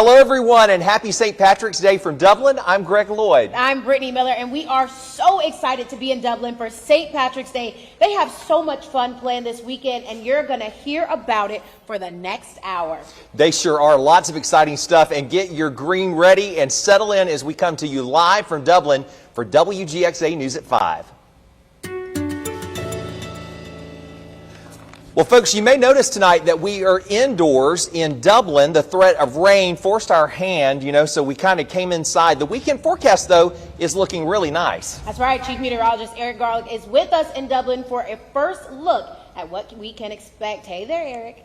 Hello, everyone, and happy St. Patrick's Day from Dublin. I'm Greg Lloyd. I'm Brittany Miller, and we are so excited to be in Dublin for St. Patrick's Day. They have so much fun planned this weekend, and you're going to hear about it for the next hour. They sure are. Lots of exciting stuff, and get your green ready and settle in as we come to you live from Dublin for WGXA News at 5. Well, folks, you may notice tonight that we are indoors in Dublin. The threat of rain forced our hand, so we kind of came inside. The weekend forecast, though, is looking really nice. That's right. Chief Meteorologist Eric Garlick is with us in Dublin for a first look at what we can expect. Hey there, Eric.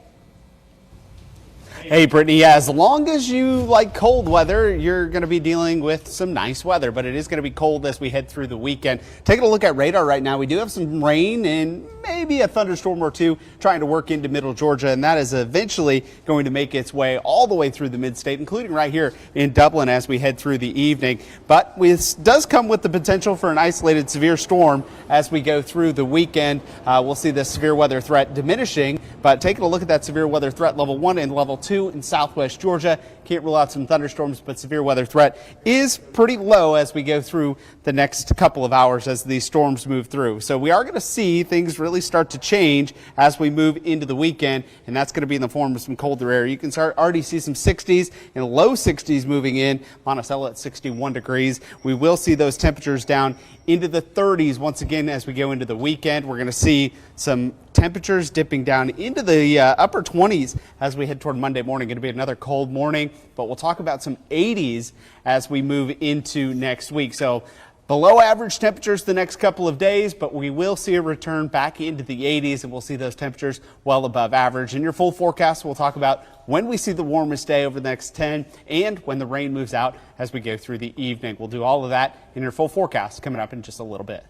Hey, Brittany, as long as you like cold weather, you're going to be dealing with some nice weather, but it is going to be cold as we head through the weekend. Taking a look at radar right now, we do have some rain and maybe a thunderstorm or two trying to work into middle Georgia, and that is eventually going to make its way all the way through the mid-state, including right here in Dublin as we head through the evening. But this does come with the potential for an isolated severe storm as we go through the weekend. We'll see the severe weather threat diminishing, but taking a look at that severe weather threat level 1 and level 2 in southwest Georgia. Can't rule out some thunderstorms, but severe weather threat is pretty low as we go through the next couple of hours as these storms move through. So we are going to see things really start to change as we move into the weekend, and that's going to be in the form of some colder air. You can already see some 60s and low 60s moving in. Monticello at 61 degrees. We will see those temperatures down into the 30s once again as we go into the weekend. We're going to see some temperatures dipping down into the upper 20s as we head toward Monday morning. Going to be another cold morning, but we'll talk about some 80s as we move into next week. So below average temperatures the next couple of days, but we will see a return back into the 80s, and we'll see those temperatures well above average. In your full forecast, we'll talk about when we see the warmest day over the next 10 and when the rain moves out as we go through the evening. We'll do all of that in your full forecast coming up in just a little bit.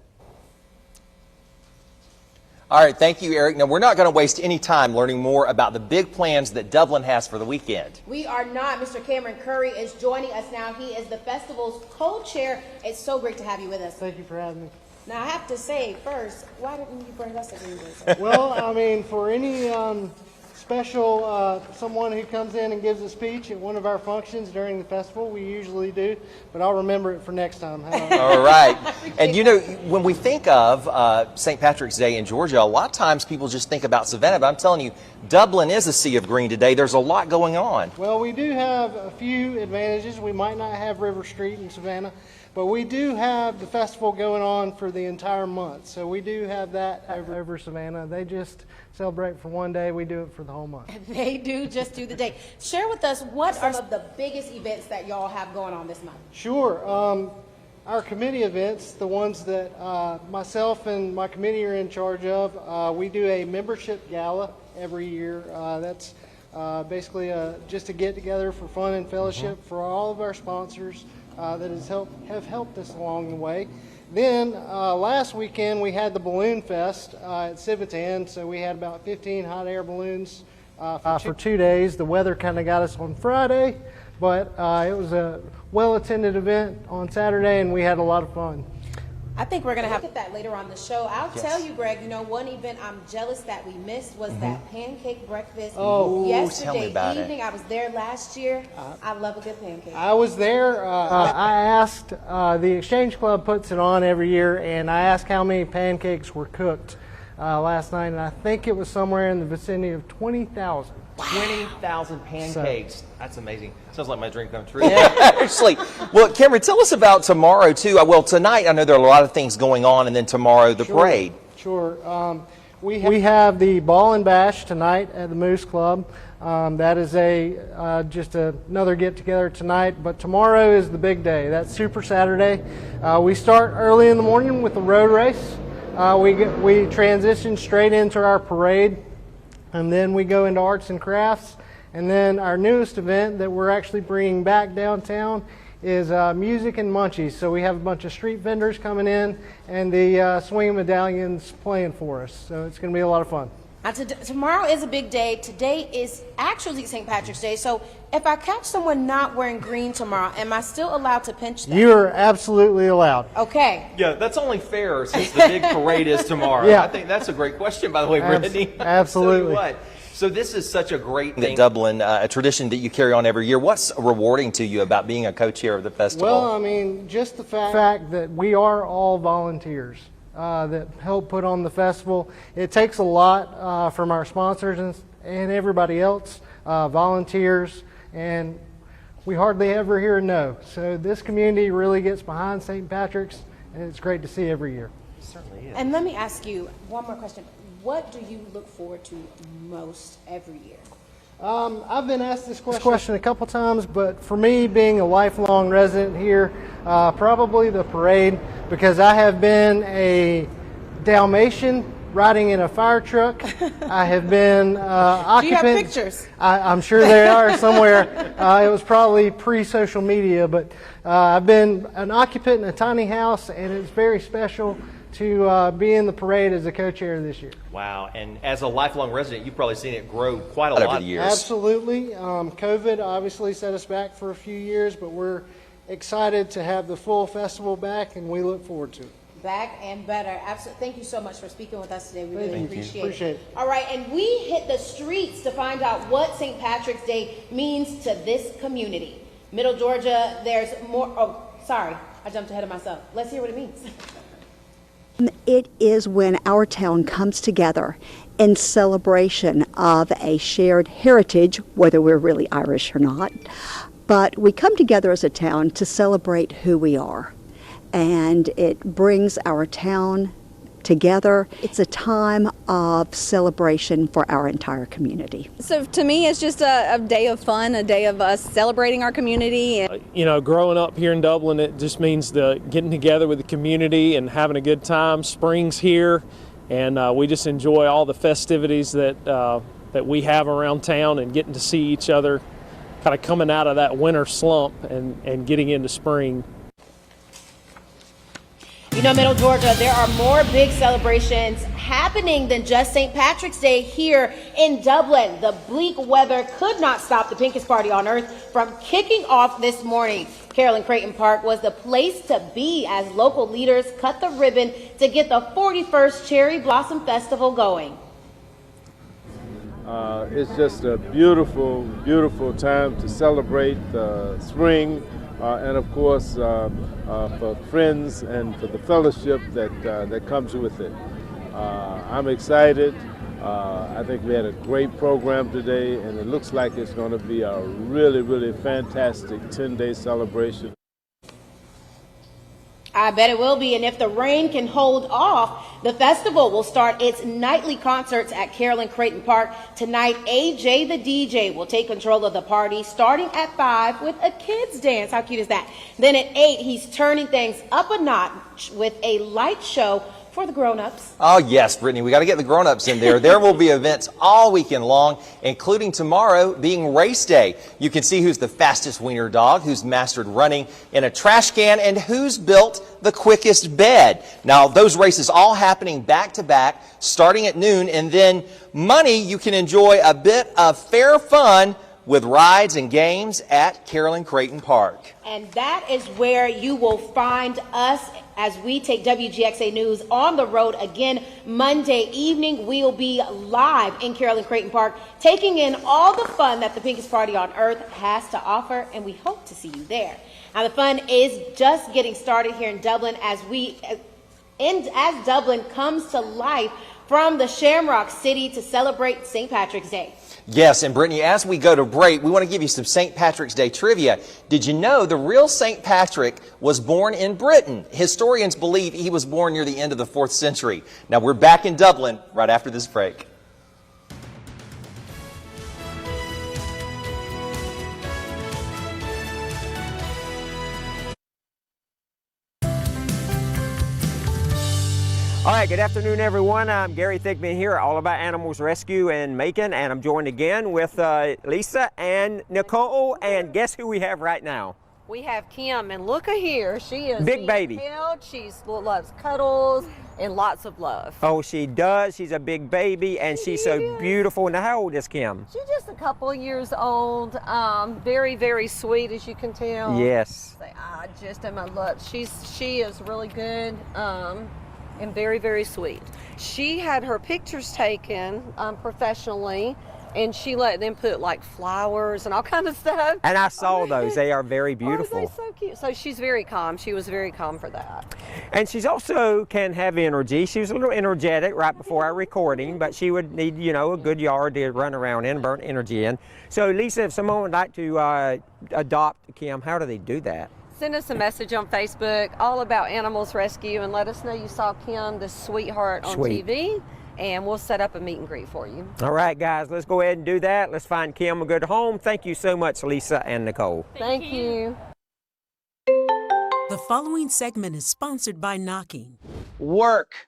All right, thank you, Eric. Now, we're not going to waste any time learning more about the big plans that Dublin has for the weekend. We are not. Mr. Cameron Curry is joining us now. He is the festival's co-chair. It's so great to have you with us. Thank you for having me. Now, I have to say, first, why didn't you bring us a green blanket? Well, I mean, for any special someone who comes in and gives a speech at one of our functions during the festival, we usually do, but I'll remember it for next time. All right. And when we think of St. Patrick's Day in Georgia, a lot of times people just think about Savannah, but I'm telling you, Dublin is a sea of green today. There's a lot going on. Well, we do have a few advantages. We might not have River Street in Savannah, but we do have the festival going on for the entire month. So we do have that over Savannah. They just celebrate for one day. We do it for the whole month. They do just do the day. Share with us what are some of the biggest events that y'all have going on this month? Sure. Our committee events, the ones that myself and my committee are in charge of, we do a membership gala every year. That's basically just a get-together for fun and fellowship for all of our sponsors that have helped us along the way. Then last weekend we had the Balloon Fest at Civitan, so we had about 15 hot air balloons for 2 days. The weather kind of got us on Friday, but it was a well-attended event on Saturday, and we had a lot of fun. I think we're going to have to get that later on the show. I'll tell you, Greg, one event I'm jealous that we missed was that pancake breakfast yesterday evening. I was there last year. I love a good pancake. I was there. I asked, the Exchange Club puts it on every year, and I asked how many pancakes were cooked last night, and I think it was somewhere in the vicinity of 20,000. 20,000 pancakes. That's amazing. Sounds like my dream come true. Yeah, actually. Well, Cameron, tell us about tomorrow, too. Well, tonight, I know there are a lot of things going on, and then tomorrow, the parade. Sure. We have the Ball and Bash tonight at the Moose Club. That is just another get-together tonight, but tomorrow is the big day. That's Super Saturday. We start early in the morning with the road race. We transition straight into our parade. And then we go into arts and crafts. And then our newest event that we're actually bringing back downtown is music and munchies. So we have a bunch of street vendors coming in and the swing medallions playing for us. So it's going to be a lot of fun. Tomorrow is a big day. Today is actually St. Patrick's Day. So if I catch someone not wearing green tomorrow, am I still allowed to pinch them? You're absolutely allowed. Okay. Yeah, that's only fair since the big parade is tomorrow. Yeah. I think that's a great question, by the way, Brittany. Absolutely. So this is such a great thing at Dublin, a tradition that you carry on every year. What's rewarding to you about being a co-chair of the festival? Well, I mean, just the fact that we are all volunteers that help put on the festival. It takes a lot from our sponsors and everybody else, volunteers, and we hardly ever hear no. So this community really gets behind St. Patrick's, and it's great to see every year. It certainly is. And let me ask you one more question. What do you look forward to most every year? I've been asked this question a couple times, but for me, being a lifelong resident here, probably the parade, because I have been a Dalmatian riding in a fire truck. I have been occupant. Do you have pictures? I'm sure they are somewhere. It was probably pre-social media, but I've been an occupant in a tiny house, and it's very special to be in the parade as a co-chair this year. Wow, and as a lifelong resident, you've probably seen it grow quite a lot over the years. Absolutely. COVID obviously set us back for a few years, but we're excited to have the full festival back, and we look forward to it. Back and better. Absolutely. Thank you so much for speaking with us today. We really appreciate it. it. All right, and we hit the streets to find out what St. Patrick's Day means to this community. Middle Georgia, there's more. Oh, sorry, I jumped ahead of myself. Let's hear what it means. It is when our town comes together in celebration of a shared heritage, whether we're really Irish or not. But we come together as a town to celebrate who we are. And it brings our town together. It's a time of celebration for our entire community. So to me, it's just a day of fun, a day of us celebrating our community. You know, growing up here in Dublin, it just means getting together with the community and having a good time. Spring's here, and we just enjoy all the festivities that we have around town, and getting to see each other kind of coming out of that winter slump and getting into spring. You know, Middle Georgia, there are more big celebrations happening than just St. Patrick's Day here in Dublin. The bleak weather could not stop the pinkest party on earth from kicking off this morning. Carolyn Creighton Park was the place to be as local leaders cut the ribbon to get the 41st Cherry Blossom Festival going. It's just a beautiful, beautiful time to celebrate spring. And of course, for friends and for the fellowship that comes with it. I'm excited. I think we had a great program today, and it looks like it's going to be a really, really fantastic 10-day celebration. I bet it will be, and if the rain can hold off, the festival will start its nightly concerts at Carolyn Creighton Park. Tonight, AJ the DJ will take control of the party, starting at 5 with a kids dance. How cute is that? Then at 8, he's turning things up a notch with a light show for the grown-ups. Oh, yes, Brittany, we got to get the grown-ups in there. There will be events all weekend long, including tomorrow being race day. You can see who's the fastest wiener dog, who's mastered running in a trash can, and who's built the quickest bed. Now, those races all happening back-to-back, starting at noon, and then Monday, you can enjoy a bit of fair fun with rides and games at Carolyn Creighton Park. And that is where you will find us as we take WGXA News on the road again Monday evening. We'll be live in Carolyn Creighton Park, taking in all the fun that the Pinkest Party on Earth has to offer, and we hope to see you there. Now, the fun is just getting started here in Dublin as Dublin comes to life from the Shamrock City to celebrate St. Patrick's Day. Yes, and Brittany, as we go to break, we want to give you some St. Patrick's Day trivia. Did you know the real St. Patrick was born in Britain? Historians believe he was born near the end of the 4th century. Now, we're back in Dublin right after this break. All right, good afternoon, everyone. I'm Gary Thigpen here, All About Animals Rescue in Macon, and I'm joined again with Lisa and Nicole, and guess who we have right now? We have Kim, and look at here. She is big baby. She loves cuddles and lots of love. Oh, she does. She's a big baby, and she's so beautiful. Now, how old is Kim? She's just a couple of years old. Very, very sweet, as you can tell. Yes. I just am in love. She is really good. And very, very sweet. She had her pictures taken professionally and she let them put like flowers and all kind of stuff. And I saw those. They are very beautiful. Oh, they're so cute. So she's very calm. She was very calm for that. And she's also can have energy. She was a little energetic right before our recording, but she would need, you know, a good yard to run around in, burn energy in. So Lisa, if someone would like to adopt Kim, how do they do that? Send us a message on Facebook, all about Animals Rescue, and let us know you saw Kim, the sweetheart, on TV, and we'll set up a meet and greet for you. All right, guys, let's go ahead and do that. Let's find Kim a good home. Thank you so much, Lisa and Nicole. Thank you. The following segment is sponsored by Knocking. Work,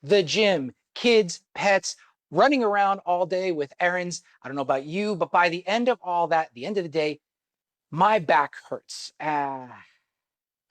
the gym, kids, pets, running around all day with errands. I don't know about you, but by the end of all that, the end of the day, my back hurts. I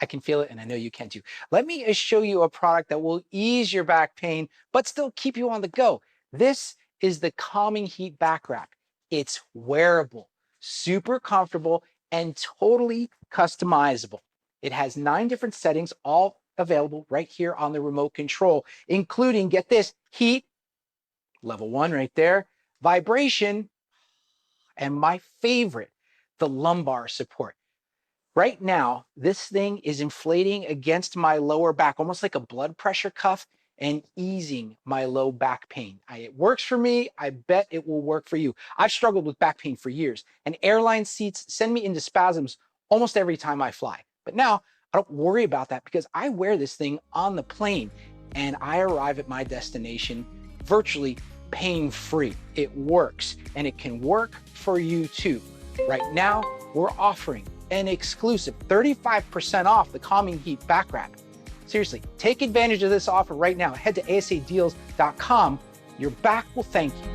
can feel it, and I know you can too. Let me show you a product that will ease your back pain, but still keep you on the go. This is the Calming Heat Back Wrap. It's wearable, super comfortable, and totally customizable. It has 9 different settings, all available right here on the remote control, including, get this, heat, level 1 right there, vibration, and my favorite, the lumbar support. Right now, this thing is inflating against my lower back, almost like a blood pressure cuff, and easing my low back pain. It works for me. I bet it will work for you. I've struggled with back pain for years, and airline seats send me into spasms almost every time I fly. But now I don't worry about that because I wear this thing on the plane and I arrive at my destination virtually pain-free. It works, and it can work for you too. Right now, we're offering an exclusive 35% off the Calming Heat Back Wrap. Seriously, take advantage of this offer right now. Head to asadeals.com. Your back will thank you.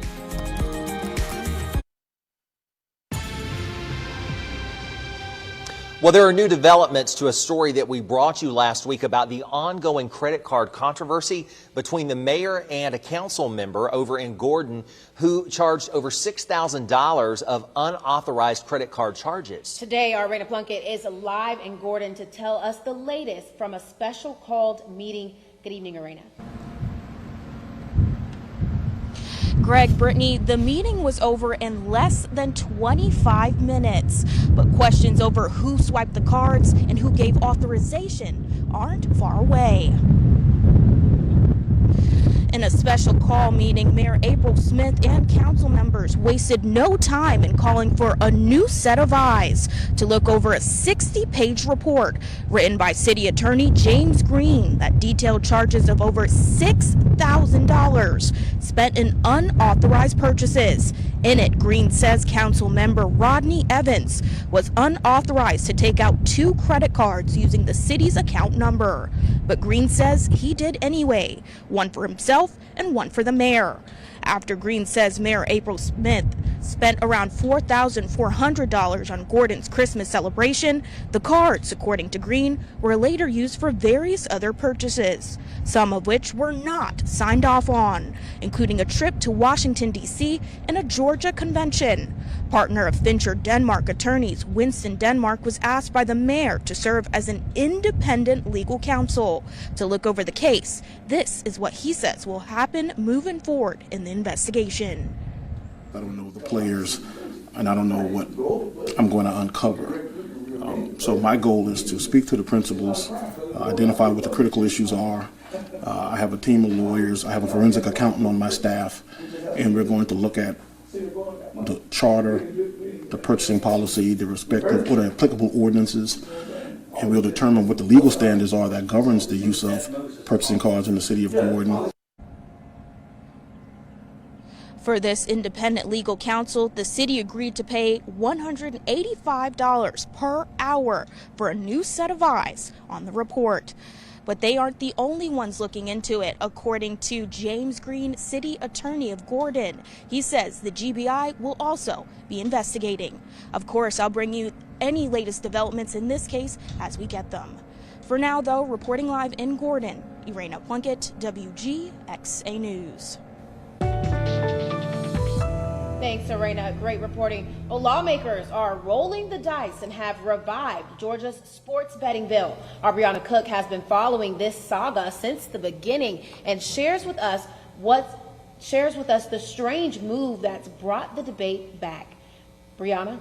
Well, there are new developments to a story that we brought you last week about the ongoing credit card controversy between the mayor and a council member over in Gordon who charged over $6,000 of unauthorized credit card charges. Today, our Raina Plunkett is live in Gordon to tell us the latest from a special called meeting. Good evening, Arena. Greg, Brittany, the meeting was over in less than 25 minutes, but questions over who swiped the cards and who gave authorization aren't far away. In a special call meeting, Mayor April Smith and council members wasted no time in calling for a new set of eyes to look over a 60-page report written by City Attorney James Green that detailed charges of over $6,000 spent in unauthorized purchases. In it, Green says council member Rodney Evans was unauthorized to take out 2 credit cards using the city's account number. But Green says he did anyway, one for himself and one for the mayor. After Green says Mayor April Smith spent around $4,400 on Gordon's Christmas celebration, the cards, according to Green, were later used for various other purchases, some of which were not signed off on, including a trip to Washington, D.C. and a Georgia convention. Partner of Fincher Denmark attorneys Winston Denmark was asked by the mayor to serve as an independent legal counsel to look over the case. This is what he says will happen moving forward in the investigation. I don't know the players, and I don't know what I'm going to uncover. So my goal is to speak to the principals, identify what the critical issues are. I have a team of lawyers. I have a forensic accountant on my staff, and we're going to look at the charter, the purchasing policy, the respective or the applicable ordinances, and we'll determine what the legal standards are that governs the use of purchasing cards in the city of Gordon. For this independent legal counsel, the city agreed to pay $185 per hour for a new set of eyes on the report. But they aren't the only ones looking into it, according to James Green, city attorney of Gordon. He says the GBI will also be investigating. Of course, I'll bring you any latest developments in this case as we get them. For now, though, reporting live in Gordon, Raina Plunkett, WGXA News. Thanks, Arena. Great reporting. Well, lawmakers are rolling the dice and have revived Georgia's sports betting bill. Our Brianna Cook has been following this saga since the beginning and shares with us what's shares with us the strange move that's brought the debate back. Brianna?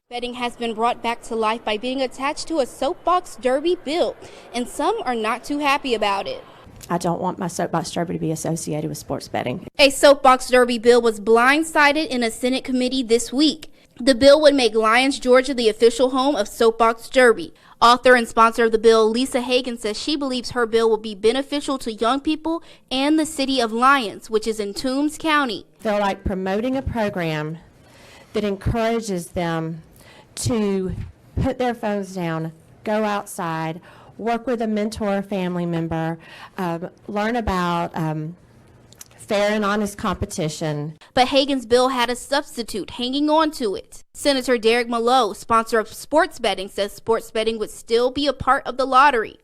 Betting has been brought back to life by being attached to a soapbox derby bill, and some are not too happy about it. I don't want my soapbox derby to be associated with sports betting. A soapbox derby bill was blindsided in a Senate committee this week. The bill would make Lyons, Georgia the official home of soapbox derby. Author and sponsor of the bill, Lisa Hagan, says she believes her bill will be beneficial to young people and the city of Lyons, which is in Toombs County. I feel like promoting a program that encourages them to put their phones down, go outside, work with a mentor or family member, learn about fair and honest competition. But Hagan's bill had a substitute hanging on to it. Senator Derek Mallow, sponsor of sports betting, says sports betting would still be a part of the lottery.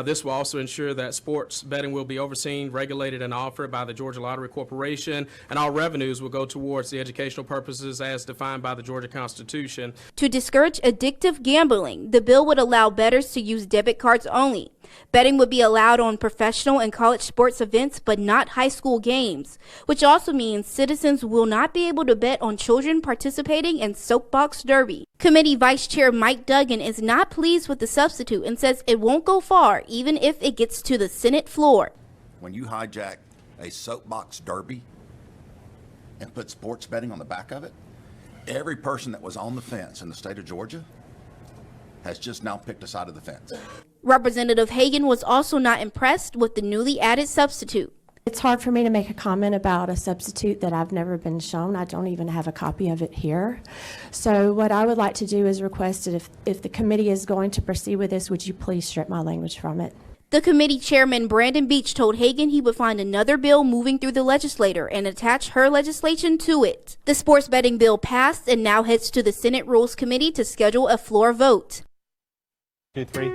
This will also ensure that sports betting will be overseen, regulated, and offered by the Georgia Lottery Corporation, and all revenues will go towards the educational purposes as defined by the Georgia Constitution. To discourage addictive gambling, the bill would allow bettors to use debit cards only. Betting would be allowed on professional and college sports events, but not high school games, which also means citizens will not be able to bet on children participating in soapbox derby. Committee Vice Chair Mike Duggan is not pleased with the substitute and says it won't go far, even if it gets to the Senate floor. When you hijack a soapbox derby and put sports betting on the back of it, every person that was on the fence in the state of Georgia has just now picked a side of the fence. Representative Hagan was also not impressed with the newly added substitute. It's hard for me to make a comment about a substitute that I've never been shown. I don't even have a copy of it here. So what I would like to do is request that if the committee is going to proceed with this, would you please strip my language from it? The committee chairman, Brandon Beach, told Hagan he would find another bill moving through the legislature and attach her legislation to it. The sports betting bill passed and now heads to the Senate Rules Committee to schedule a floor vote. 2, 3.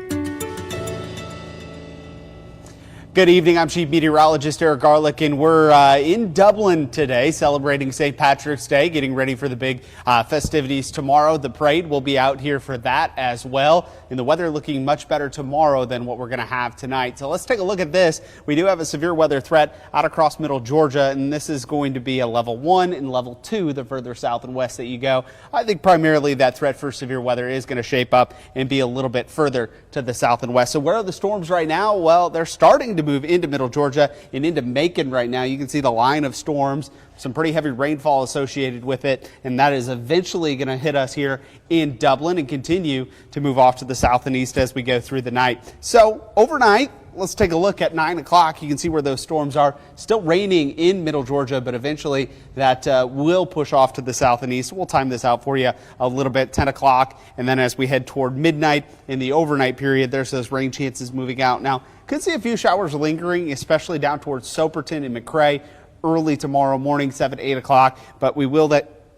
Good evening. I'm Chief Meteorologist Eric Garlick, and we're in Dublin today celebrating St. Patrick's Day, getting ready for the big festivities tomorrow. The parade will be out here for that as well, and the weather looking much better tomorrow than what we're going to have tonight. So let's take a look at this. We do have a severe weather threat out across middle Georgia, and this is going to be a level 1 and level 2 the further south and west that you go. I think primarily that threat for severe weather is going to shape up and be a little bit further to the south and west. So where are the storms right now? Well, they're starting to move into middle Georgia and into Macon right now. You can see the line of storms, some pretty heavy rainfall associated with it, and that is eventually going to hit us here in Dublin and continue to move off to the south and east as we go through the night. So overnight, let's take a look at 9 o'clock. You can see where those storms are. Still raining in middle Georgia, but eventually that will push off to the south and east. We'll time this out for you a little bit, 10 o'clock. And then as we head toward midnight in the overnight period, there's those rain chances moving out. Now, could see a few showers lingering, especially down towards Soperton and McRae early tomorrow morning, 7, 8 o'clock. But we will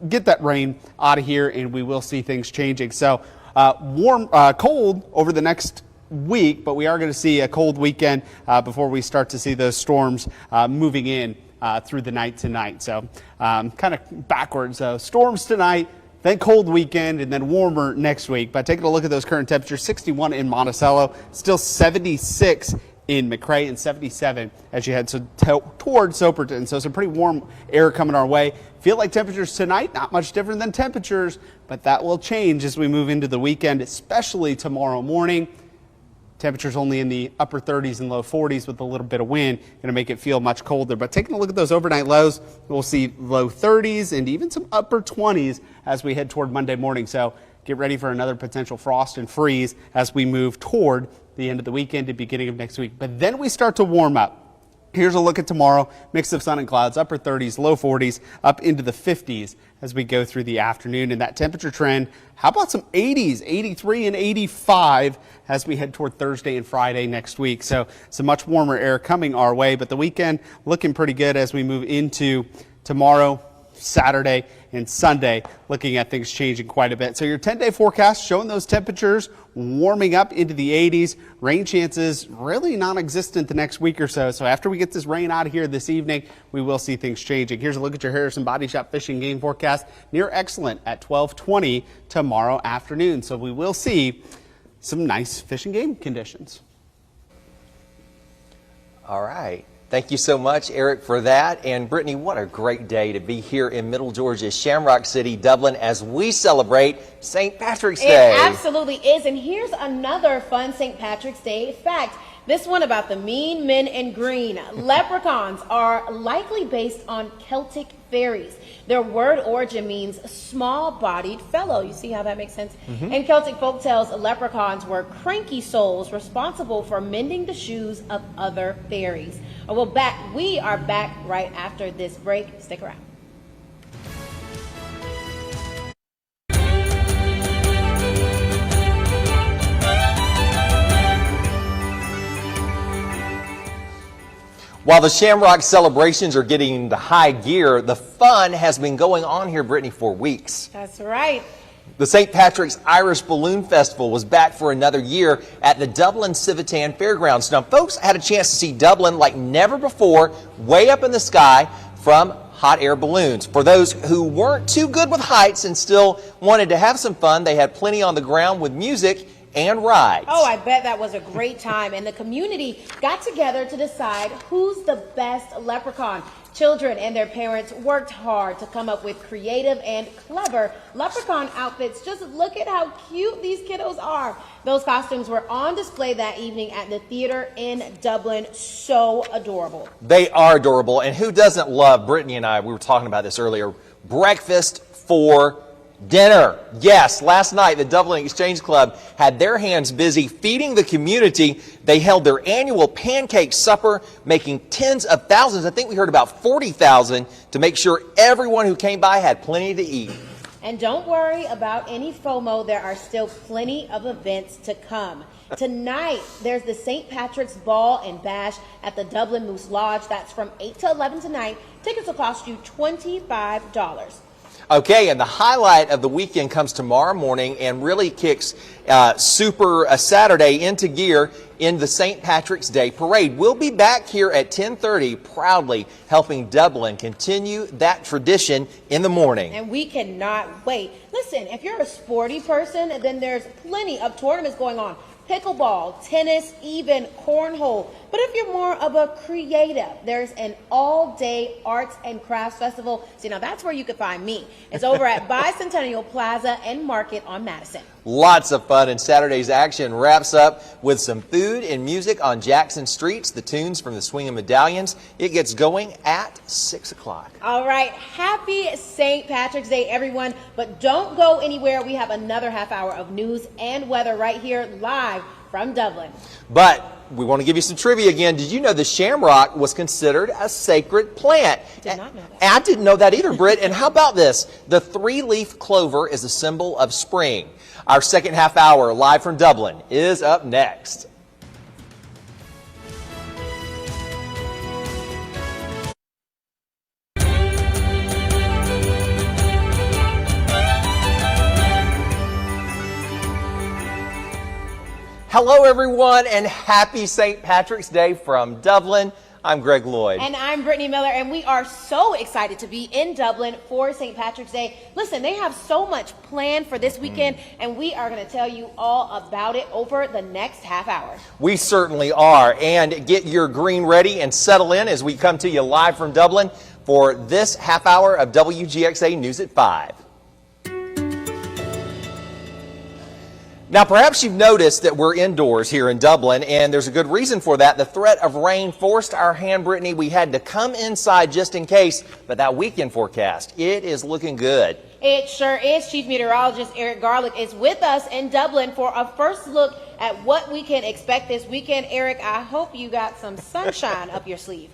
get that rain out of here, and we will see things changing. So cold over the next week, but we are going to see a cold weekend before we start to see those storms moving in through the night tonight. So kind of backwards. Storms tonight, then cold weekend, and then warmer next week. But taking a look at those current temperatures, 61 in Monticello, still 76 in McRae, and 77 as you head towards Soperton. So some pretty warm air coming our way. Feel like temperatures tonight, not much different than temperatures, but that will change as we move into the weekend, especially tomorrow morning. Temperatures only in the upper 30s and low 40s with a little bit of wind, going to make it feel much colder. But taking a look at those overnight lows, we'll see low 30s and even some upper 20s as we head toward Monday morning. So get ready for another potential frost and freeze as we move toward the end of the weekend and beginning of next week. But then we start to warm up. Here's a look at tomorrow. Mix of sun and clouds, upper 30s, low 40s, up into the 50s as we go through the afternoon. And that temperature trend, how about some 80s, 83 and 85 as we head toward Thursday and Friday next week. So some much warmer air coming our way, but the weekend looking pretty good as we move into tomorrow, Saturday, and Sunday, looking at things changing quite a bit. So your 10-day forecast showing those temperatures warming up into the 80s. Rain chances really non-existent the next week or so. So after we get this rain out of here this evening, we will see things changing. Here's a look at your Harrison Body Shop fishing game forecast. Near excellent at 12:20 tomorrow afternoon. So we will see some nice fishing game conditions. All right. Thank you so much, Eric, for that. And Brittany, what a great day to be here in Middle Georgia's Shamrock City, Dublin, as we celebrate St. Patrick's Day. It absolutely is. And here's another fun St. Patrick's Day fact. This one about the mean men in green. Leprechauns are likely based on Celtic fairies. Their word origin means small-bodied fellow. You see how that makes sense? In Celtic folktales, leprechauns were cranky souls responsible for mending the shoes of other fairies. We are back right after this break. Stick around. While the Shamrock celebrations are getting into high gear, the fun has been going on here, Brittany, for weeks. That's right. The St. Patrick's Irish Balloon Festival was back for another year at the Dublin Civitan Fairgrounds. Now, folks had a chance to see Dublin like never before, way up in the sky from hot air balloons. For those who weren't too good with heights and still wanted to have some fun, they had plenty on the ground with music and rides. Oh, I bet that was a great time. And the community got together to decide who's the best leprechaun. Children and their parents worked hard to come up with creative and clever leprechaun outfits. Just look at how cute these kiddos are. Those costumes were on display that evening at the theater in Dublin. So adorable. They are adorable. And who doesn't love, Brittany and I, we were talking about this earlier, breakfast for dinner. Yes, last night the Dublin Exchange Club had their hands busy feeding the community. They held their annual pancake supper, making tens of thousands. I think we heard about 40,000 to make sure everyone who came by had plenty to eat. And don't worry about any FOMO. There are still plenty of events to come. Tonight, there's the St. Patrick's Ball and Bash at the Dublin Moose Lodge. That's from 8 to 11 tonight. Tickets will cost you $25. Okay, and the highlight of the weekend comes tomorrow morning and really kicks Super Saturday into gear in the St. Patrick's Day Parade. We'll be back here at 10:30 proudly helping Dublin continue that tradition in the morning. And we cannot wait. Listen, if you're a sporty person, then there's plenty of tournaments going on. Pickleball, tennis, even cornhole. But if you're more of a creative, there's an all-day arts and crafts festival. See, now that's where you could find me. It's over at Bicentennial Plaza and Market on Madison. Lots of fun, and Saturday's action wraps up with some food and music on Jackson Streets, the tunes from the Swingin' Medallions. It gets going at 6 o'clock. All right, happy St. Patrick's Day, everyone. But don't go anywhere. We have another half hour of news and weather right here live from Dublin. But we want to give you some trivia again. Did you know the shamrock was considered a sacred plant? Did not know that. I didn't know that either, Britt. And how about this? The three-leaf clover is a symbol of spring. Our second half hour live from Dublin is up next. Hello, everyone, and happy St. Patrick's Day from Dublin. I'm Greg Lloyd. And I'm Brittany Miller, and we are so excited to be in Dublin for St. Patrick's Day. Listen, they have so much planned for this weekend, and we are going to tell you all about it over the next half hour. We certainly are. And get your green ready and settle in as we come to you live from Dublin for this half hour of WGXA News at 5. Now, perhaps you've noticed that we're indoors here in Dublin, and there's a good reason for that. The threat of rain forced our hand, Brittany. We had to come inside just in case, but that weekend forecast, it is looking good. It sure is. Chief Meteorologist Eric Garlick is with us in Dublin for a first look at what we can expect this weekend. Eric, I hope you got some sunshine up your sleeve.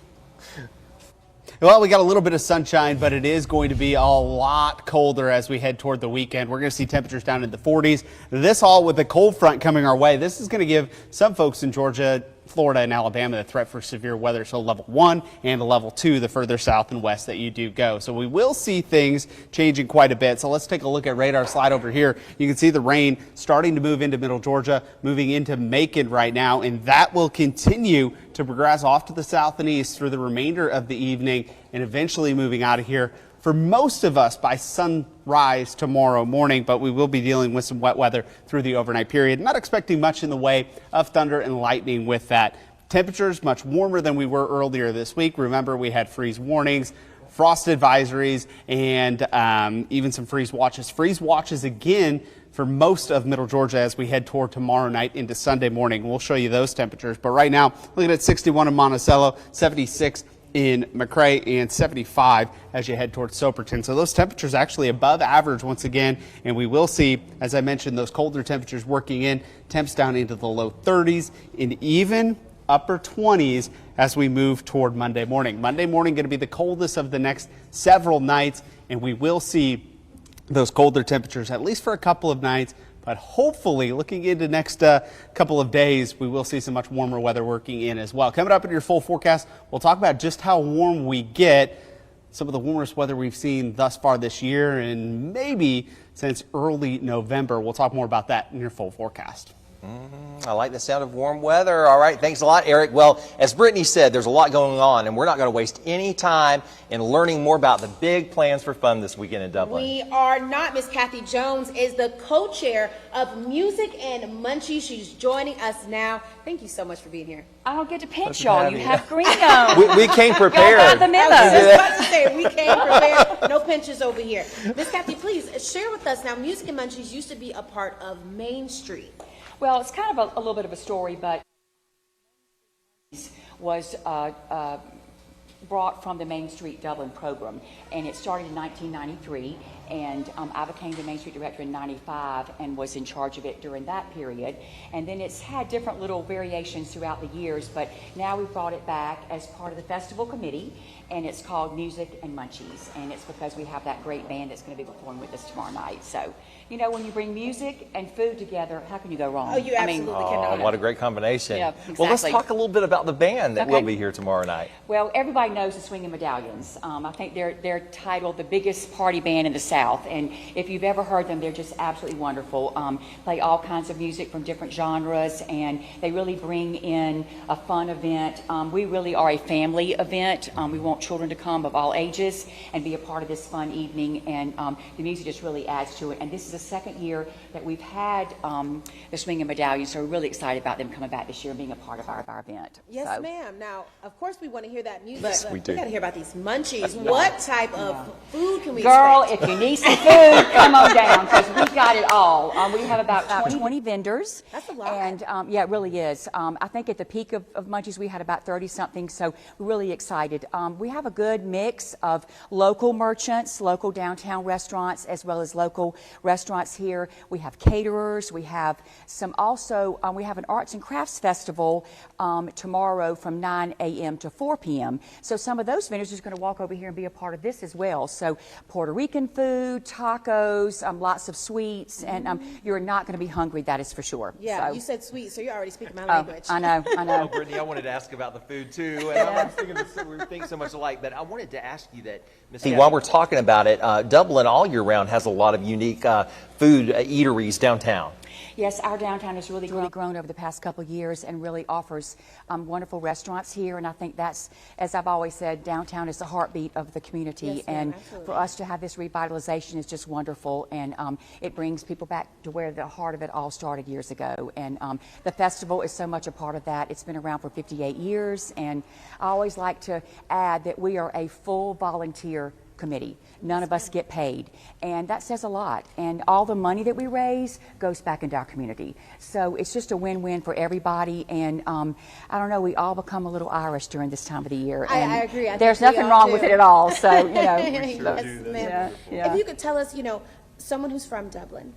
Well, we got a little bit of sunshine, but it is going to be a lot colder as we head toward the weekend. We're going to see temperatures down in the 40s. This all with the cold front coming our way. This is going to give some folks in Georgia, Florida, and Alabama the threat for severe weather. So level 1 and level 2 the further south and west that you do go. So we will see things changing quite a bit. So let's take a look at radar slide over here. You can see the rain starting to move into middle Georgia, moving into Macon right now, and that will continue to progress off to the south and east through the remainder of the evening and eventually moving out of here for most of us by sunrise tomorrow morning, but we will be dealing with some wet weather through the overnight period. Not expecting much in the way of thunder and lightning with that. Temperatures much warmer than we were earlier this week. Remember, we had freeze warnings, frost advisories, and even some freeze watches. Freeze watches again for most of Middle Georgia as we head toward tomorrow night into Sunday morning. We'll show you those temperatures. But right now, looking at 61 in Monticello, 76 in McRae, and 75 as you head towards Soperton. So those temperatures actually above average once again, and we will see, as I mentioned, those colder temperatures working in, temps down into the low 30s and even upper 20s as we move toward Monday morning. Monday morning going to be the coldest of the next several nights, and we will see those colder temperatures at least for a couple of nights. But hopefully, looking into next couple of days, we will see some much warmer weather working in as well. Coming up in your full forecast, we'll talk about just how warm we get, some of the warmest weather we've seen thus far this year, and maybe since early November. We'll talk more about that in your full forecast. I like the sound of warm weather. All right, thanks a lot, Eric. Well, as Brittany said, there's a lot going on, and we're not going to waste any time in learning more about the big plans for fun this weekend in Dublin. We are not. Miss Kathy Jones is the co-chair of Music and Munchies. She's joining us now. Thank you so much for being here. I don't get to pinch y'all. You have green on. We came prepared. Y'all got the memo. I was just about to say, we came prepared. No pinches over here. Miss Kathy, please share with us now. Music and Munchies used to be a part of Main Street. Well, it's kind of a little bit of a story, but was brought from the Main Street Dublin program, and it started in 1993, and I became the Main Street director in 95 and was in charge of it during that period. And then it's had different little variations throughout the years, but now we've brought it back as part of the festival committee, and it's called Music and Munchies, and it's because we have that great band that's going to be performing with us tomorrow night. So, you know, when you bring music and food together, how can you go wrong? Oh, you absolutely cannot. What a great combination. Yeah, exactly. Well, let's talk a little bit about the band that will be here tomorrow night. Well, everybody knows the Swinging Medallions. I think they're titled the biggest party band in the South, and if you've ever heard them, they're just absolutely wonderful. Play all kinds of music from different genres, and they really bring in a fun event. We really are a family event. We want children to come of all ages and be a part of this fun evening, and the music just really adds to it. And this is the second year that we've had the Swinging Medallions, so we're really excited about them coming back this year and being a part of our event. Yes, so. Ma'am. Now, of course, we want to hear that music. Yes, but we do. We got to hear about these munchies. What type of food can we Girl, expect? if you need some food, come on down, because we've got it all. We have about 20 vendors. That's a lot. And yeah, it really is. I think at the peak of Munchies, we had about 30-something, so we're really excited. We have a good mix of local merchants, local downtown restaurants, as well as local restaurants here. We have caterers. We have some also, we have an arts and crafts festival tomorrow from 9 a.m. to 4 p.m. So some of those vendors are going to walk over here and be a part of this as well. So Puerto Rican food, tacos, lots of sweets, and you're not going to be hungry, that is for sure. Yeah, so. You said sweet, so you're already speaking my language. I know. Oh, Brittany, I wanted to ask about the food too, and I'm thinking we think so much alike. But I wanted to ask you that, Ms. While we're talking about it, Dublin all year round has a lot of unique food eateries downtown. Yes, our downtown has really grown over the past couple of years and really offers wonderful restaurants here. And I think that's, as I've always said, downtown is the heartbeat of the community. Yes, and absolutely. for us to have this revitalization is just wonderful. And it brings people back to where the heart of it all started years ago. And the festival is so much a part of that. It's been around for 58 years. And I always like to add that we are a full volunteer committee. None of us get paid, and that says a lot. And all the money that we raise goes back into our community. So it's just a win-win for everybody. And I don't know, we all become a little Irish during this time of the year. And I agree. there's nothing wrong with it at all. So you know, Yes, ma'am. yeah. If you could tell us, you know, someone who's from Dublin,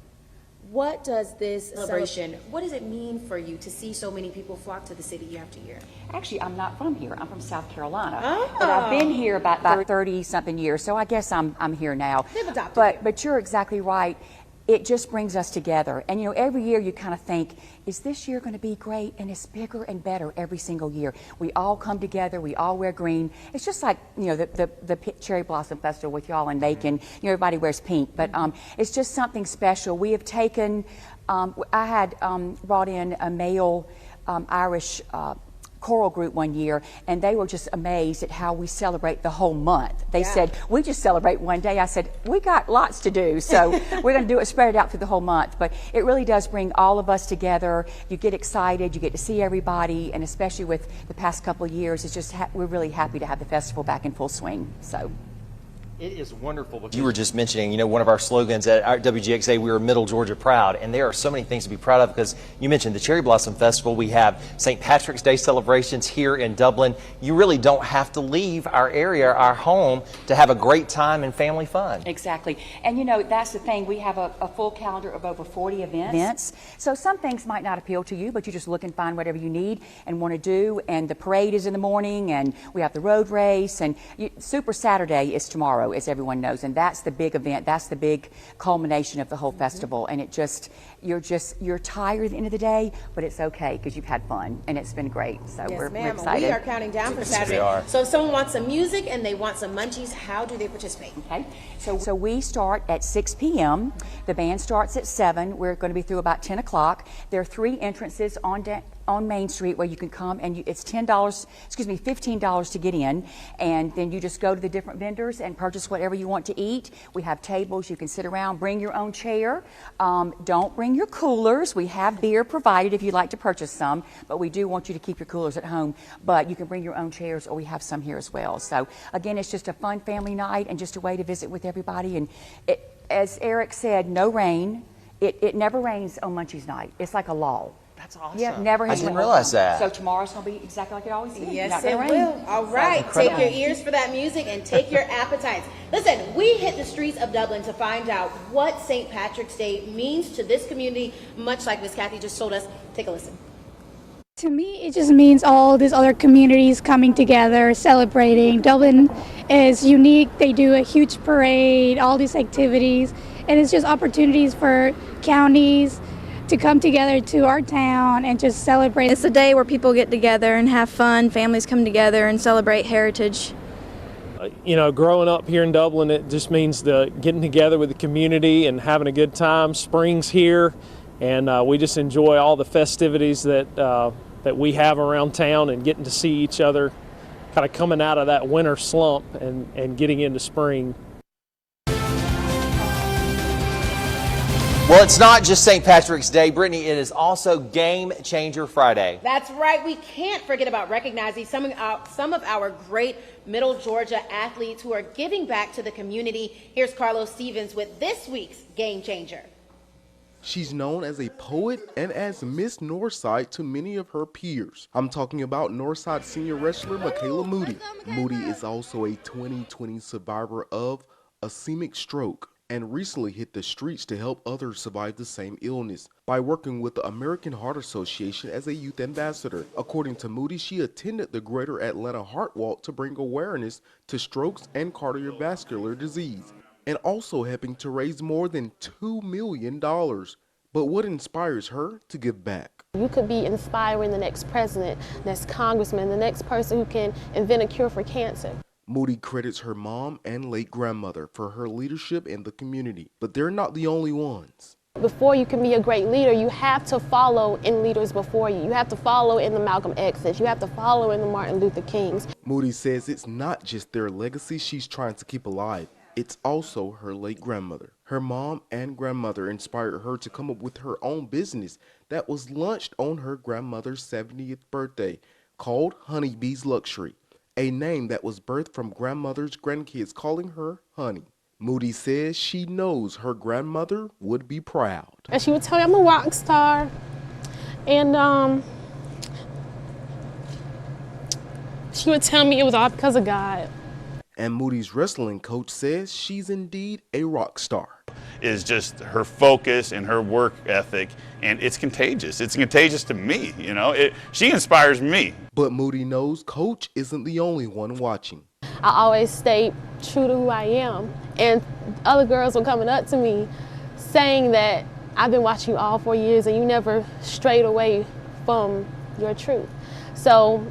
what does this celebration, what does it mean for you to see so many people flock to the city year after year? Actually, I'm not from here. I'm from South Carolina. Oh. But I've been here about 30-something years, so I guess I'm here now. They've adopted you. But you're exactly right. It just brings us together. And, you know, every year you kind of think, is this year going to be great? And it's bigger and better every single year. We all come together. We all wear green. It's just like, you know, the Cherry Blossom Festival with y'all in Macon. You know, everybody wears pink. But it's just something special. We have taken, I had brought in a male Irish choral group one year, and they were just amazed at how we celebrate the whole month. They said, we just celebrate one day. I said, we got lots to do, so we're going to do it, spread it out through the whole month. But it really does bring all of us together. You get excited, you get to see everybody, and especially with the past couple of years, it's just we're really happy to have the festival back in full swing. So. It is wonderful. Because you were just mentioning, you know, one of our slogans at our WGXA, we were Middle Georgia proud, and there are so many things to be proud of because you mentioned the Cherry Blossom Festival. We have St. Patrick's Day celebrations here in Dublin. You really don't have to leave our area, our home, to have a great time and family fun. Exactly. And you know, that's the thing. We have a full calendar of over 40 events. So some things might not appeal to you, but you just look and find whatever you need and want to do. And the parade is in the morning, and we have the road race, and Super Saturday is tomorrow, as everyone knows, and that's the big event. That's the big culmination of the whole festival. And you're tired at the end of the day, but it's okay because you've had fun and it's been great. So yes, we're ma'am. excited. We are counting down for Saturday. We are. So if someone wants some music and they want some munchies, how do they participate? Okay. So we start at 6 p.m. The band starts at 7. We're going to be through about 10 o'clock. There are 3 entrances on Main Street where you can come, and it's $15 to get in, and then you just go to the different vendors and purchase whatever you want to eat. We have tables you can sit around. Bring your own chair. Don't bring your coolers. We have beer provided if you'd like to purchase some, but we do want you to keep your coolers at home. But you can bring your own chairs, or we have some here as well. So again, it's just a fun family night and just a way to visit with everybody. And as Eric said, no rain. It never rains on Munchies night. It's like a law. That's awesome. Yeah, never has I didn't rained. realize that. So tomorrow's going to be exactly like it always is. Yes, it will. All right, take your ears for that music and take your appetites. Listen, we hit the streets of Dublin to find out what St. Patrick's Day means to this community, much like Miss Kathy just told us. Take a listen. To me, it just means all these other communities coming together, celebrating. Dublin is unique. They do a huge parade, all these activities, and it's just opportunities for counties to come together to our town and just celebrate. It's a day where people get together and have fun, families come together and celebrate heritage. You know, growing up here in Dublin, it just means getting together with the community and having a good time. Spring's here, and we just enjoy all the festivities that we have around town and getting to see each other kind of coming out of that winter slump and getting into spring. Well, it's not just St. Patrick's Day, Brittany. It is also Game Changer Friday. That's right. We can't forget about recognizing some of our great Middle Georgia athletes who are giving back to the community. Here's Carlos Stevens with this week's Game Changer. She's known as a poet and as Miss Northside to many of her peers. I'm talking about Northside senior wrestler Michaela Moody. Moody is also a 2020 survivor of ischemic stroke and recently hit the streets to help others survive the same illness by working with the American Heart Association as a youth ambassador. According to Moody, she attended the Greater Atlanta Heart Walk to bring awareness to strokes and cardiovascular disease, and also helping to raise more than $2 million. But what inspires her to give back? You could be inspiring the next president, next congressman, the next person who can invent a cure for cancer. Moody credits her mom and late grandmother for her leadership in the community, but they're not the only ones. Before you can be a great leader, you have to follow in leaders before you. You have to follow in the Malcolm X's. You have to follow in the Martin Luther Kings. Moody says it's not just their legacy she's trying to keep alive. It's also her late grandmother. Her mom and grandmother inspired her to come up with her own business that was launched on her grandmother's 70th birthday, called Honeybee's Luxury, a name that was birthed from grandmother's grandkids calling her Honey. Moody says she knows her grandmother would be proud. And she would tell me I'm a rock star, and she would tell me it was all because of God. And Moody's wrestling coach says she's indeed a rock star. Is just her focus and her work ethic, and it's contagious. It's contagious to me, you know. She inspires me. But Moody knows Coach isn't the only one watching. I always stayed true to who I am, and other girls were coming up to me saying that I've been watching you all 4 years and you never strayed away from your truth. So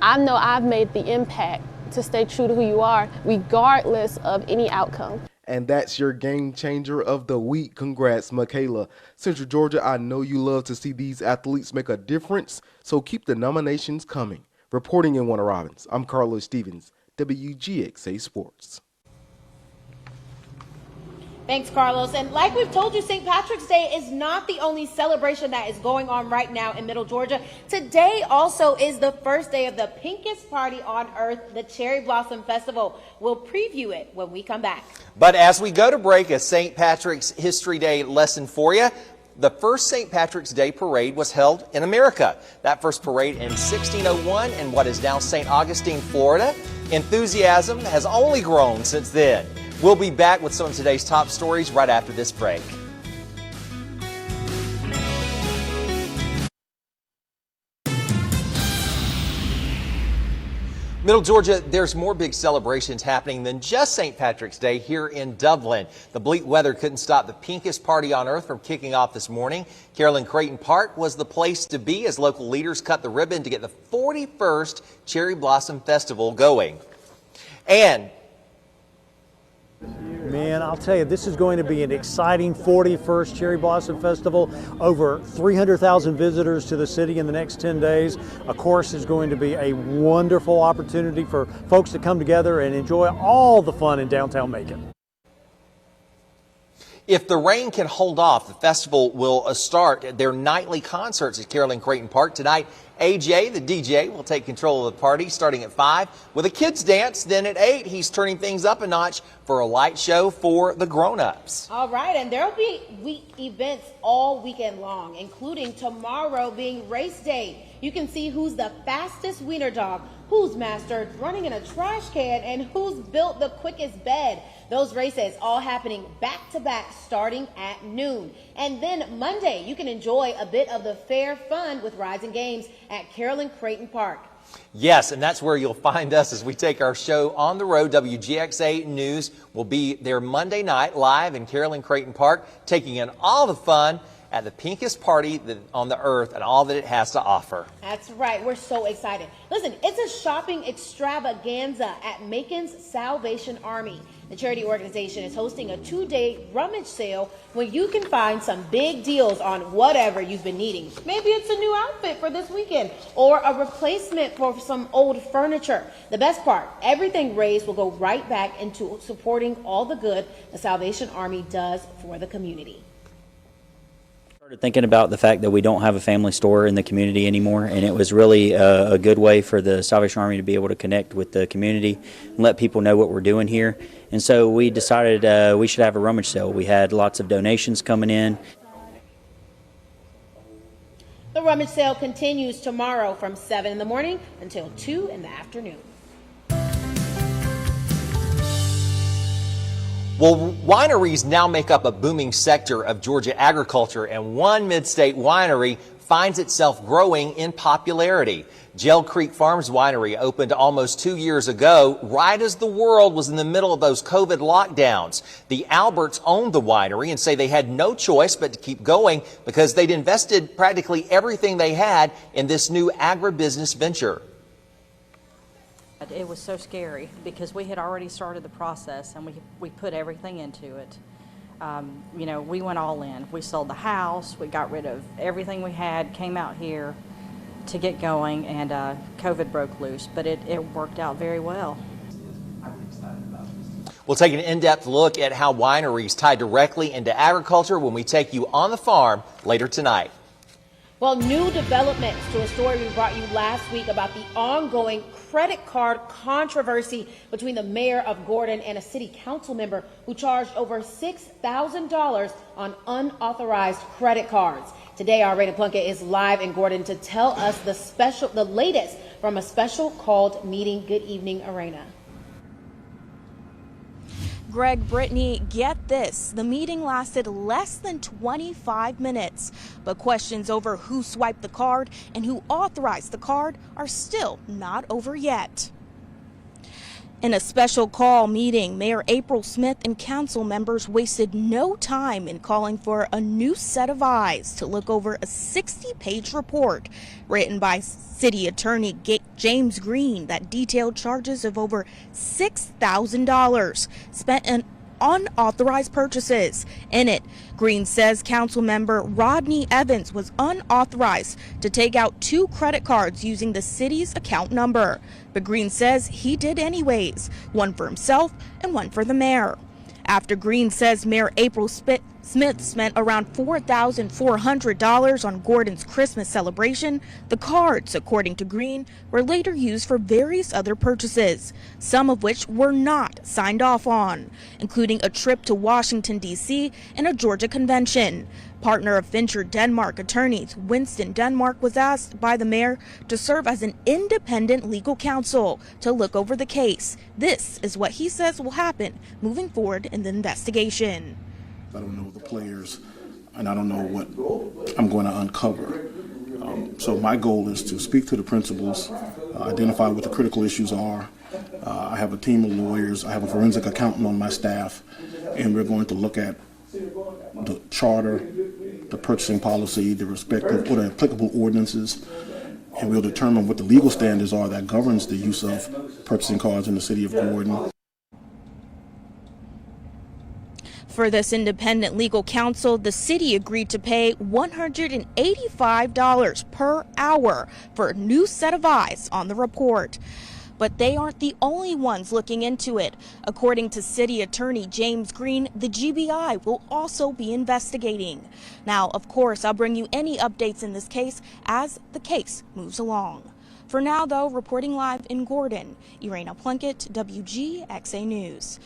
I know I've made the impact to stay true to who you are, regardless of any outcome. And that's your game changer of the week. Congrats, Michaela. Central Georgia, I know you love to see these athletes make a difference, so keep the nominations coming. Reporting in Warner Robins, I'm Carlos Stevens, WGXA Sports. Thanks, Carlos. And like we've told you, St. Patrick's Day is not the only celebration that is going on right now in Middle Georgia. Today also is the first day of the pinkest party on earth, the Cherry Blossom Festival. We'll preview it when we come back. But as we go to break, a St. Patrick's History Day lesson for you. The first St. Patrick's Day parade was held in America. That first parade in 1601 in what is now St. Augustine, Florida. Enthusiasm has only grown since then. We'll be back with some of today's top stories right after this break. Middle Georgia, there's more big celebrations happening than just St. Patrick's Day here in Dublin. The bleak weather couldn't stop the pinkest party on earth from kicking off this morning. Carolyn Creighton Park was the place to be as local leaders cut the ribbon to get the 41st Cherry Blossom Festival going. And man, I'll tell you, this is going to be an exciting 41st Cherry Blossom Festival. Over 300,000 visitors to the city in the next 10 days. Of course, it's going to be a wonderful opportunity for folks to come together and enjoy all the fun in downtown Macon. If the rain can hold off, the festival will start their nightly concerts at Carolyn Creighton Park tonight. AJ, the DJ, will take control of the party starting at 5 with a kids dance. Then at 8, he's turning things up a notch for a light show for the grown-ups. All right, and there'll be events all weekend long, including tomorrow being race day. You can see who's the fastest wiener dog, who's mastered running in a trash can, and who's built the quickest bed. Those races all happening back-to-back starting at noon. And then Monday, you can enjoy a bit of the fair fun with rides and games at Carolyn Creighton Park. Yes, and that's where you'll find us as we take our show on the road. WGXA News will be there Monday night live in Carolyn Creighton Park, taking in all the fun at the pinkest party on the earth and all that it has to offer. That's right. We're so excited. Listen, it's a shopping extravaganza at Macon's Salvation Army. The charity organization is hosting a 2-day rummage sale where you can find some big deals on whatever you've been needing. Maybe it's a new outfit for this weekend or a replacement for some old furniture. The best part, everything raised will go right back into supporting all the good the Salvation Army does for the community. Thinking about the fact that we don't have a family store in the community anymore, and it was really a good way for the Salvation Army to be able to connect with the community and let people know what we're doing here. And so we decided we should have a rummage sale. We had lots of donations coming in. The rummage sale continues tomorrow from 7 in the morning until 2 in the afternoon. Well, wineries now make up a booming sector of Georgia agriculture, and one mid-state winery finds itself growing in popularity. Gel Creek Farms Winery opened almost 2 years ago, right as the world was in the middle of those COVID lockdowns. The Alberts owned the winery and say they had no choice but to keep going because they'd invested practically everything they had in this new agribusiness venture. It was so scary because we had already started the process and we put everything into it. You know, we went all in. We sold the house, we got rid of everything we had, came out here to get going, and COVID broke loose, but it worked out very well. We'll take an in-depth look at how wineries tie directly into agriculture when we take you on the farm later tonight. Well, new developments to a story we brought you last week about the ongoing credit card controversy between the mayor of Gordon and a city council member who charged over $6,000 on unauthorized credit cards. Today, our Raina Plunkett is live in Gordon to tell us the latest from a special called meeting. Good evening, Arena. Greg, Brittany, get this. The meeting lasted less than 25 minutes, but questions over who swiped the card and who authorized the card are still not over yet. In a special call meeting, Mayor April Smith and council members wasted no time in calling for a new set of eyes to look over a 60-page report written by City Attorney James Green that detailed charges of over $6,000 spent unauthorized purchases. In it, Green says council member Rodney Evans was unauthorized to take out 2 credit cards using the city's account number. But Green says he did anyways, one for himself and one for the mayor. After Green says Mayor April Smith spent around $4,400 on Gordon's Christmas celebration, the cards, according to Green, were later used for various other purchases, some of which were not signed off on, including a trip to Washington, D.C. and a Georgia convention. Partner of Fincher Denmark attorneys, Winston Denmark, was asked by the mayor to serve as an independent legal counsel to look over the case. This is what he says will happen moving forward in the investigation. I don't know the players, and I don't know what I'm going to uncover. So my goal is to speak to the principals, identify what the critical issues are. I have a team of lawyers. I have a forensic accountant on my staff, and we're going to look at the charter, the purchasing policy, the respective or the applicable ordinances, and we'll determine what the legal standards are that governs the use of purchasing cards in the city of Gordon. For this independent legal counsel, the city agreed to pay $185 per hour for a new set of eyes on the report. But they aren't the only ones looking into it. According to City Attorney James Green, the GBI will also be investigating. Now, of course, I'll bring you any updates in this case as the case moves along. For now, though, reporting live in Gordon, Irena Plunkett, WGXA News.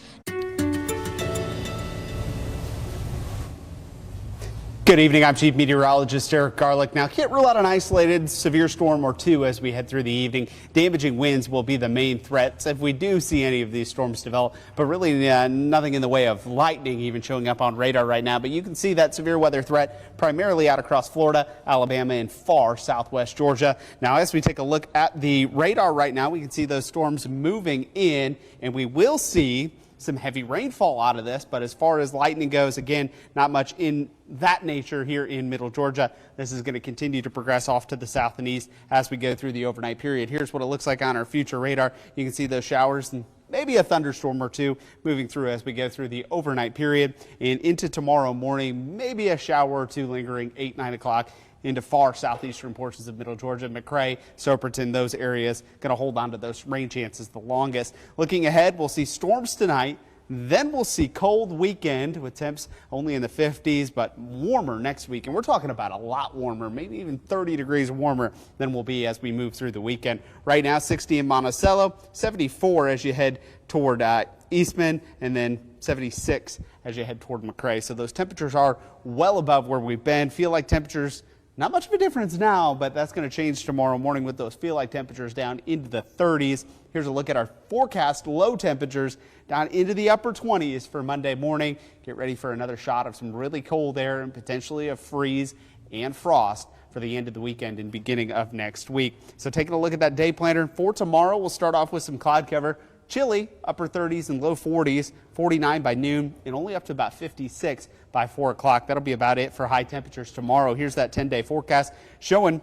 Good evening, I'm Chief Meteorologist Eric Garlick. Now, can't rule out an isolated severe storm or two as we head through the evening. Damaging winds will be the main threats if we do see any of these storms develop, but really nothing in the way of lightning even showing up on radar right now. But you can see that severe weather threat primarily out across Florida, Alabama, and far southwest Georgia. Now, as we take a look at the radar right now, we can see those storms moving in, and we will see some heavy rainfall out of this, but as far as lightning goes, again, not much in that nature here in middle Georgia. This is going to continue to progress off to the south and east as we go through the overnight period. Here's what it looks like on our future radar. You can see those showers and maybe a thunderstorm or two moving through as we go through the overnight period and into tomorrow morning, maybe a shower or two lingering 8, 9 o'clock into far southeastern portions of middle Georgia, McRae, Soperton, those areas going to hold on to those rain chances the longest. Looking ahead, we'll see storms tonight. Then we'll see cold weekend with temps only in the 50s, but warmer next week. And we're talking about a lot warmer, maybe even 30 degrees warmer than we'll be as we move through the weekend. Right now, 60 in Monticello, 74 as you head toward Eastman, and then 76 as you head toward McRae. So those temperatures are well above where we've been. Feel like temperatures, not much of a difference now, but that's going to change tomorrow morning with those feel like temperatures down into the 30s. Here's a look at our forecast low temperatures down into the upper 20s for Monday morning. Get ready for another shot of some really cold air and potentially a freeze and frost for the end of the weekend and beginning of next week. So taking a look at that day planner for tomorrow, we'll start off with some cloud cover. Chilly, upper 30s and low 40s, 49 by noon, and only up to about 56 by 4 o'clock. That'll be about it for high temperatures tomorrow. Here's that 10-day forecast showing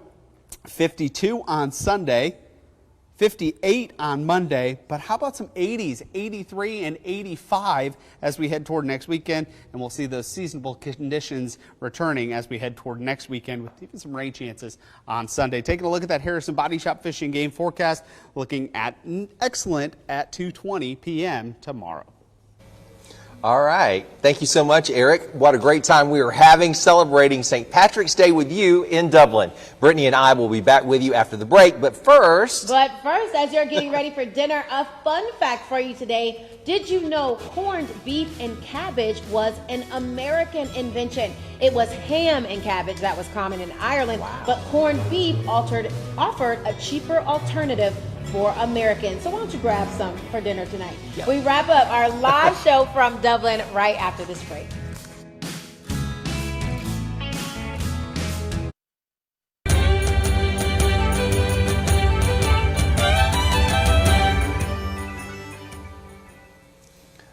52 on Sunday, 58 on Monday, but how about some 80s, 83 and 85 as we head toward next weekend, and we'll see those seasonable conditions returning as we head toward next weekend with even some rain chances on Sunday. Taking a look at that Harrison Body Shop fishing game forecast, looking at excellent at 2:20 p.m. tomorrow. All right. Thank you so much, Eric. What a great time we are having celebrating St. Patrick's Day with you in Dublin. Brittany and I will be back with you after the break, but first, as you're getting ready for dinner, a fun fact for you today. Did you know corned beef and cabbage was an American invention? It was ham and cabbage that was common in Ireland, but corned beef offered a cheaper alternative for Americans. So why don't you grab some for dinner tonight? Yep. We wrap up our live show from Dublin right after this break.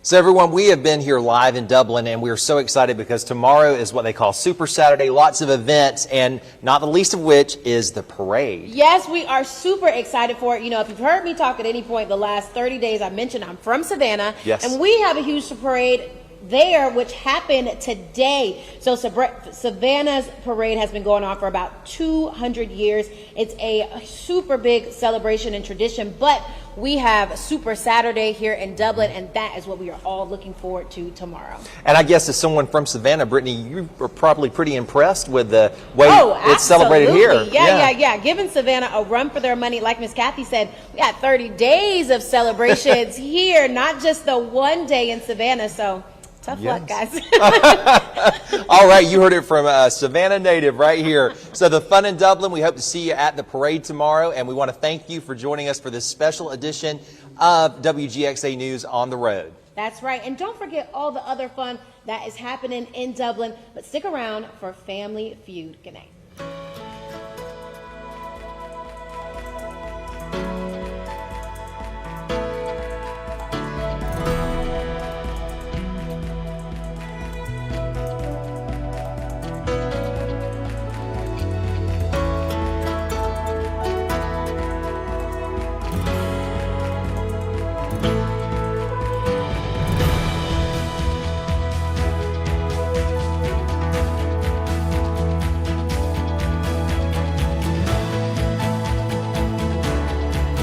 So everyone, we have been here live in Dublin, and we are so excited because tomorrow is what they call Super Saturday, lots of events, and not the least of which is the parade. Yes, we are super excited for it. You know, if you've heard me talk at any point the last 30 days, I mentioned I'm from Savannah, yes, and we have a huge parade there, which happened today. So Savannah's parade has been going on for about 200 years. It's a super big celebration and tradition, but we have Super Saturday here in Dublin, and that is what we are all looking forward to tomorrow. And I guess as someone from Savannah, Brittany, you were probably pretty impressed with the way Oh, it's celebrated here. Yeah. Giving Savannah a run for their money. Like Miss Kathy said, we got 30 days of celebrations here, not just the one day in Savannah. So tough luck, guys. All right, you heard it from a Savannah native right here. So the fun in Dublin, we hope to see you at the parade tomorrow, and we want to thank you for joining us for this special edition of WGXA News on the Road. That's right. And don't forget all the other fun that is happening in Dublin, but stick around for Family Feud. Good night.